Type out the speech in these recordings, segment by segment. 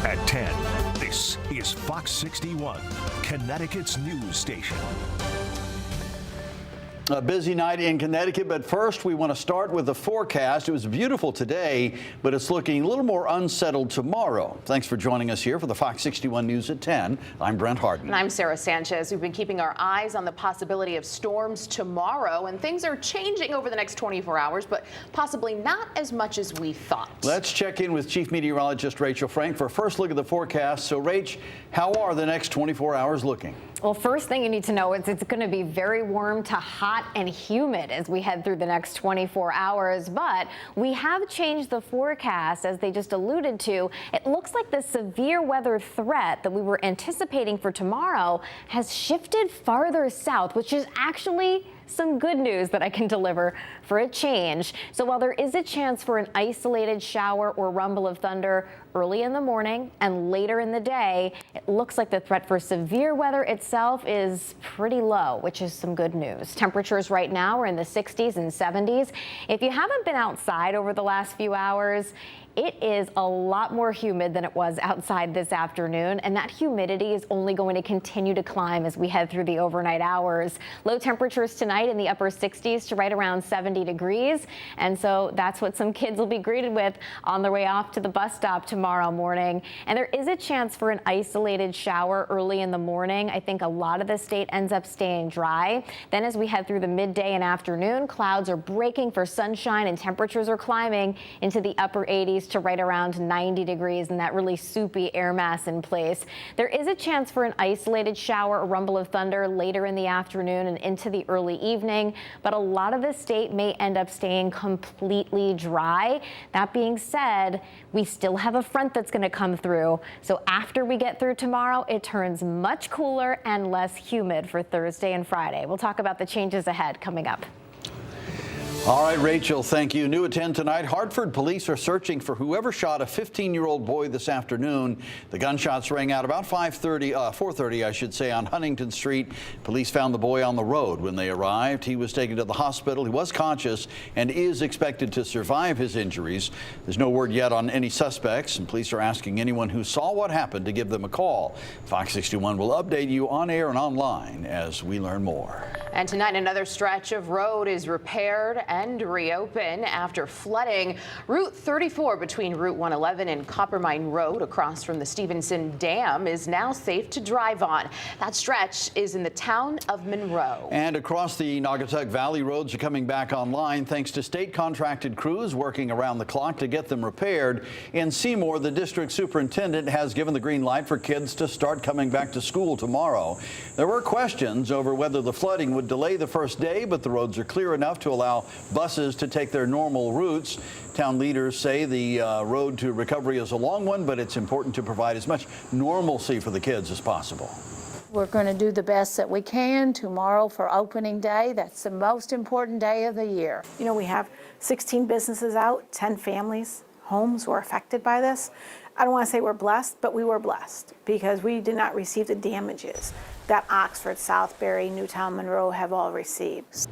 At 10, this is Fox 61, Connecticut's news station. A busy night in Connecticut, but first we want to start with the forecast. It was beautiful today, but it's looking a little more unsettled tomorrow. Thanks for joining us here for the Fox 61 News at 10. I'm Brent Harden. And I'm Sarah Sanchez. We've been keeping our eyes on the possibility of storms tomorrow, and things are changing over the next 24 hours, but possibly not as much as we thought. Let's check in with Chief Meteorologist Rachel Frank for a first look at the forecast. So, Rach, how are the next 24 hours looking? Well, first thing you need to know is it's going to be very warm to hot and humid as we head through the next 24 hours. But we have changed the forecast, as they just alluded to. It looks like the severe weather threat that we were anticipating for tomorrow has shifted farther south, which is actually some good news that I can deliver for a change. So while there is a chance for an isolated shower or rumble of thunder early in the morning and later in the day, it looks like the threat for severe weather itself is pretty low, which is some good news. Temperatures right now are in the 60s and 70s. If you haven't been outside over the last few hours, it is a lot more humid than it was outside this afternoon, and that humidity is only going to continue to climb as we head through the overnight hours. Low temperatures tonight in the upper 60s to right around 70 degrees, and so that's what some kids will be greeted with on their way off to the bus stop tomorrow morning. And there is a chance for an isolated shower early in the morning. I think a lot of the state ends up staying dry. Then as we head through the midday and afternoon, clouds are breaking for sunshine and temperatures are climbing into the upper 80s to right around 90 degrees, and that really soupy air mass in place. There is a chance for an isolated shower or rumble of thunder later in the afternoon and into the early evening, but a lot of the state may end up staying completely dry. That being said, we still have a front that's going to come through. So after we get through tomorrow, it turns much cooler and less humid for Thursday and Friday. We'll talk about the changes ahead coming up. All right, Rachel, thank you. New at 10 tonight, Hartford police are searching for whoever shot a 15-year-old boy this afternoon. The gunshots rang out about 4:30, I should say, on Huntington Street. Police found the boy on the road when they arrived. He was taken to the hospital. He was conscious and is expected to survive his injuries. There's no word yet on any suspects, and police are asking anyone who saw what happened to give them a call. Fox 61 will update you on air and online as we learn more. And tonight, another stretch of road is repaired and reopen after flooding. Route 34 between Route 111 and Coppermine Road across from the Stevenson Dam is now safe to drive on. That stretch is in the town of Monroe. And across the Naugatuck Valley, roads are coming back online thanks to state contracted crews working around the clock to get them repaired. In Seymour, the district superintendent has given the green light for kids to start coming back to school tomorrow. There were questions over whether the flooding would delay the first day, but the roads are clear enough to allow buses to take their normal routes. Town leaders say the road to recovery is a long one, but it's important to provide as much normalcy for the kids as possible. We're going to do the best that we can tomorrow for opening day. That's the most important day of the year. You know, we have 16 businesses out, 10 families, homes were affected by this. I don't want to say we're blessed, but we were blessed because we did not receive the damages that Oxford, Southbury, Newtown, Monroe have all received.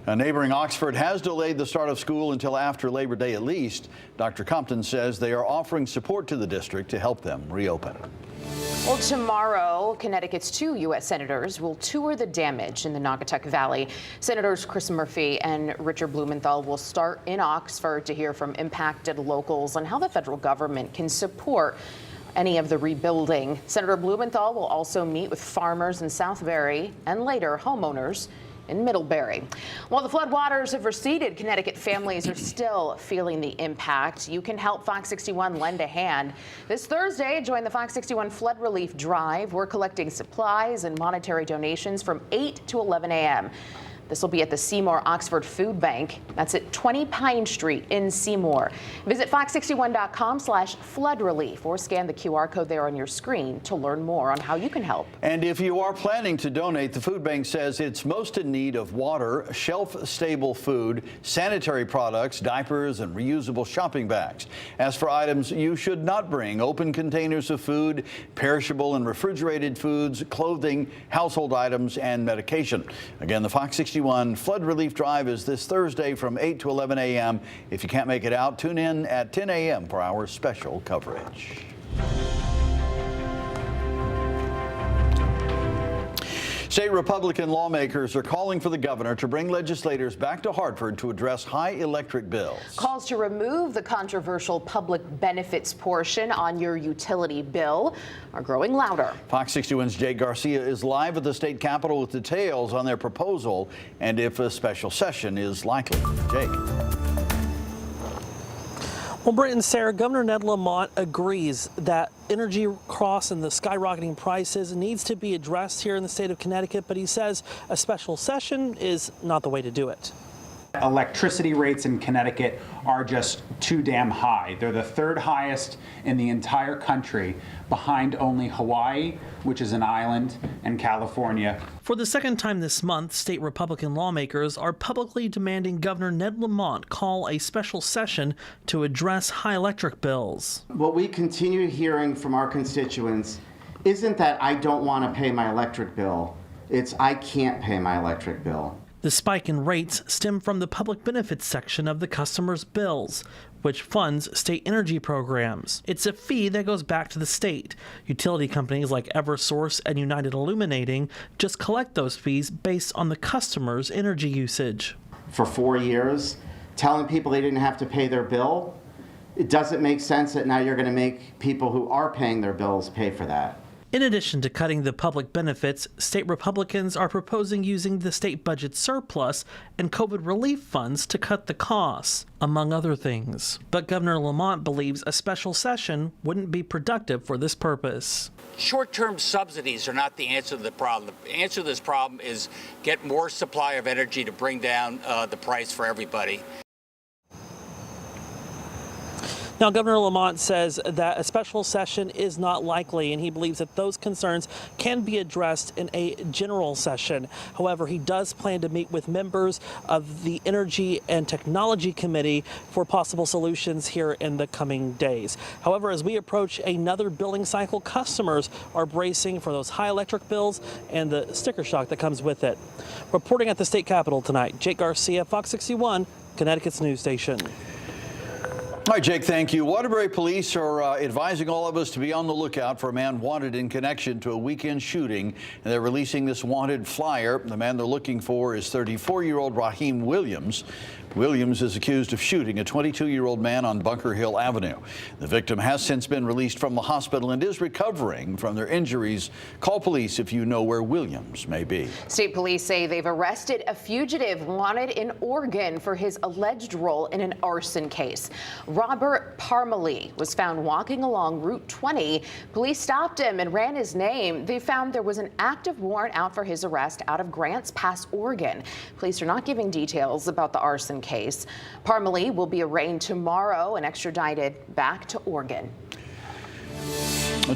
Neighboring Oxford has delayed the start of school until after Labor Day at least. Dr. Compton says they are offering support to the district to help them reopen. Well, tomorrow, Connecticut's 2 U.S. senators will tour the damage in the Naugatuck Valley. Senators Chris Murphy and Richard Blumenthal will start in Oxford to hear from impacted locals on how the federal government can support any of the rebuilding. Senator Blumenthal will also meet with farmers in Southbury and later homeowners in Middlebury. While the floodwaters have receded, Connecticut families are still feeling the impact. You can help Fox 61 lend a hand. This Thursday, join the Fox 61 Flood Relief Drive. We're collecting supplies and monetary donations from 8 to 11 a.m. This will be at the Seymour Oxford Food Bank. That's at 20 Pine Street in Seymour. Visit fox61.com/flood relief or scan the QR code there on your screen to learn more on how you can help. And if you are planning to donate, the food bank says it's most in need of water, shelf-stable food, sanitary products, diapers, and reusable shopping bags. As for items you should not bring, open containers of food, perishable and refrigerated foods, clothing, household items, and medication. Again, the Fox 61 Flood Relief Drive is this Thursday from 8 to 11 a.m. If you can't make it out, tune in at 10 a.m. for our special coverage. State Republican lawmakers are calling for the governor to bring legislators back to Hartford to address high electric bills. Calls to remove the controversial public benefits portion on your utility bill are growing louder. Fox 61's Jake Garcia is live at the state capitol with details on their proposal and if a special session is likely. Jake. Well, Brent and Sarah, Governor Ned Lamont agrees that energy costs and the skyrocketing prices needs to be addressed here in the state of Connecticut, but he says a special session is not the way to do it. Electricity rates in Connecticut are just too damn high. They're the third highest in the entire country, behind only Hawaii, which is an island, and California. For the second time this month, state Republican lawmakers are publicly demanding Governor Ned Lamont call a special session to address high electric bills. What we continue hearing from our constituents isn't that I don't want to pay my electric bill. It's I can't pay my electric bill. The spike in rates stem from the public benefits section of the customer's bills, which funds state energy programs. It's a fee that goes back to the state. Utility companies like Eversource and United Illuminating just collect those fees based on the customer's energy usage. For 4 years, telling people they didn't have to pay their bill, it doesn't make sense that now you're going to make people who are paying their bills pay for that. In addition to cutting the public benefits, state Republicans are proposing using the state budget surplus and COVID relief funds to cut the costs, among other things. But Governor Lamont believes a special session wouldn't be productive for this purpose. Short-term subsidies are not the answer to the problem. The answer to this problem is get more supply of energy to bring down the price for everybody. Now, Governor Lamont says that a special session is not likely, and he believes that those concerns can be addressed in a general session. However, he does plan to meet with members of the Energy and Technology Committee for possible solutions here in the coming days. However, as we approach another billing cycle, customers are bracing for those high electric bills and the sticker shock that comes with it. Reporting at the state capitol tonight, Jake Garcia, Fox 61, Connecticut's news station. All right, Jake, thank you. Waterbury police are advising all of us to be on the lookout for a man wanted in connection to a weekend shooting. And they're releasing this wanted flyer. The man they're looking for is 34-year-old Raheem Williams. Williams is accused of shooting a 22-year-old man on Bunker Hill Avenue. The victim has since been released from the hospital and is recovering from their injuries. Call police if you know where Williams may be. State police say they've arrested a fugitive wanted in Oregon for his alleged role in an arson case. Robert Parmalee was found walking along Route 20. Police stopped him and ran his name. They found there was an active warrant out for his arrest out of Grants Pass, Oregon. Police are not giving details about the arson case. Parmalee will be arraigned tomorrow and extradited back to Oregon.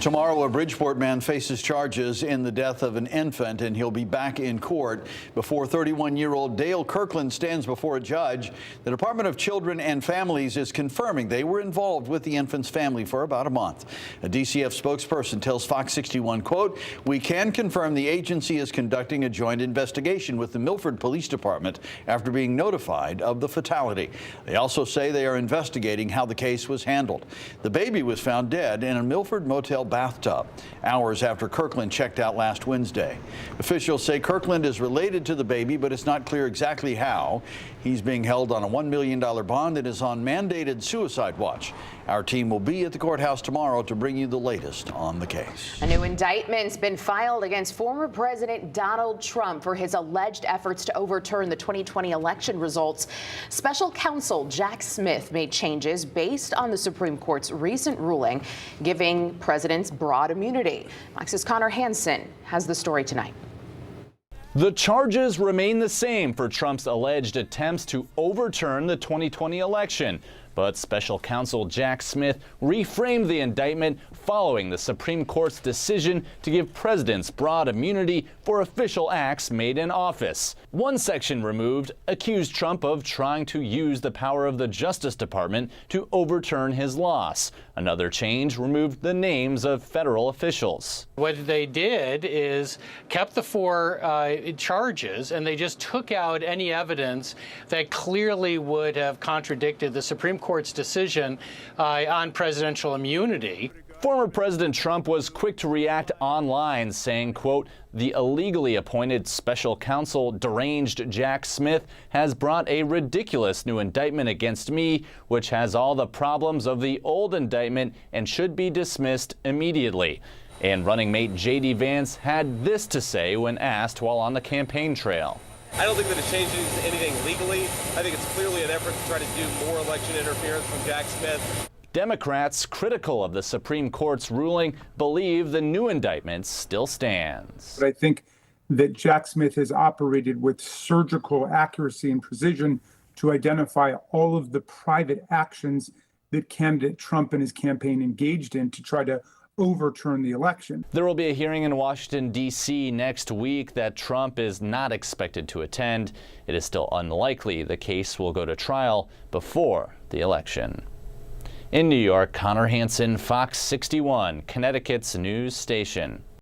Tomorrow, a Bridgeport man faces charges in the death of an infant, and he'll be back in court before 31-year-old Dale Kirkland stands before a judge. The Department of Children and Families is confirming they were involved with the infant's family for about a month. A DCF spokesperson tells Fox 61, quote, "We can confirm the agency is conducting a joint investigation with the Milford Police Department after being notified of the fatality." They also say they are investigating how the case was handled. The baby was found dead in a Milford motel bathtub hours after Kirkland checked out last Wednesday. Officials say Kirkland is related to the baby, but it's not clear exactly how. He's being held on a $1 million bond and is on mandated suicide watch. Our team will be at the courthouse tomorrow to bring you the latest on the case. A new indictment's been filed against former President Donald Trump for his alleged efforts to overturn the 2020 election results. Special counsel Jack Smith made changes based on the Supreme Court's recent ruling giving presidents broad immunity. Fox's Connor Hansen has the story tonight. The charges remain the same for Trump's alleged attempts to overturn the 2020 election. But special counsel Jack Smith reframed the indictment following the Supreme Court's decision to give presidents broad immunity for official acts made in office. One section removed accused Trump of trying to use the power of the Justice Department to overturn his loss. Another change removed the names of federal officials. What they did is kept the four charges, and they just took out any evidence that clearly would have contradicted the Supreme Court's decision on presidential immunity. Former President Trump was quick to react online, saying, quote, "The illegally appointed special counsel, deranged Jack Smith, has brought a ridiculous new indictment against me, which has all the problems of the old indictment and should be dismissed immediately." And running mate J.D. Vance had this to say when asked while on the campaign trail. I don't think that it changes anything legally. I think it's clearly an effort to try to do more election interference from Jack Smith. Democrats, critical of the Supreme Court's ruling, believe the new indictment still stands. But I think that Jack Smith has operated with surgical accuracy and precision to identify all of the private actions that candidate Trump and his campaign engaged in to try to overturn the election. There will be a hearing in Washington, D.C. next week that Trump is not expected to attend. It is still unlikely the case will go to trial before the election. In New York, Connor Hansen, Fox 61, Connecticut's news station.